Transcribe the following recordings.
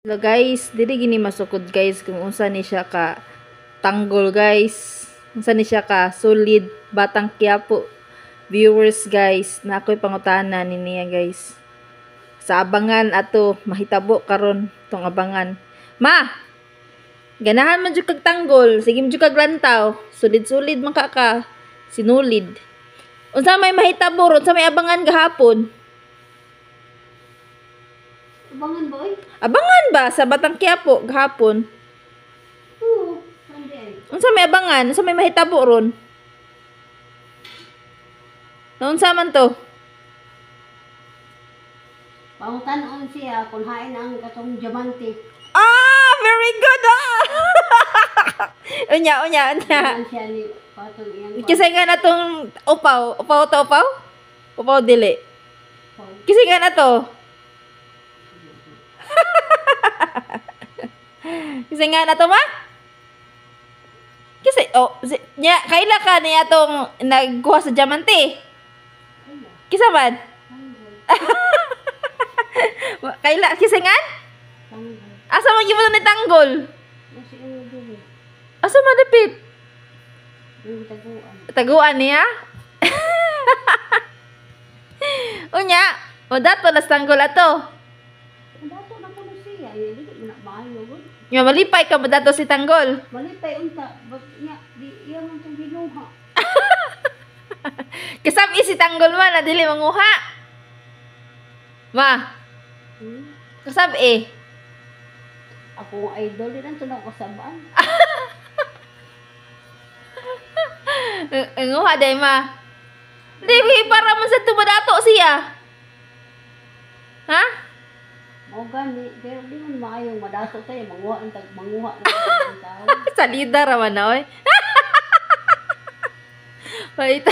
Hello guys, dili gini masukod guys kung unsa ni siya ka tanggol guys. Unsa ni siya ka solid Batang Quiapo viewers guys. Na ako'y pangutana ni niya guys. Sa abangan ato mahitabo karon tong abangan. Ma, ganahan man jud kag tanggol, sige man jud kag lantaw. Solid-solid man ka sinulid. Unsa may mahitabo ron, unsa may abangan gahapon? Abangan boy? Abangan ba sa Batang Quiapo gahapon? Oo, hindi ay. Unsa may abangan? Unsa may mahitabo ron? Naunsa man to? Pangutanon siya kung hain ang katong diamante. Ah, very good ah. unya. Yan siya ni patong iyang. Kasi nga na tong upaw to upaw? Upaw dili. Kasi nga na to. Kasi nga na to ma? Kasi nya kaila ka niya tong nagkuha sa diamante. Kisa man? Kaila kisingan? Asa mo gimo ni tanggol? Asa madapit? Taguan niya? Unya, o dato las tanggol ato. Dato na ko siya, dili mo na maayo gud. Nga malipay ka ba dato si tanggol? Malipay unta, bag nya di iya man tong ginuha. Kasabi si tanggol man na dili manguha. Ma, kasabi Ako ang idol din ang tunog ko sabaan. Nguha day ma. Di para man sa tumadato siya. Ha? Mao gani, pero di man maayong madato tayo manguha ang manguha ng tao. Salida raman na oy. Wait.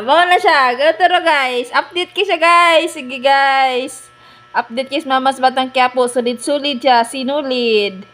Bawa na siya. Ganito guys. Update ki siya guys. Sige guys. Update kis Mamas Batang Quiapo. Solid-solid siya. Sinulid.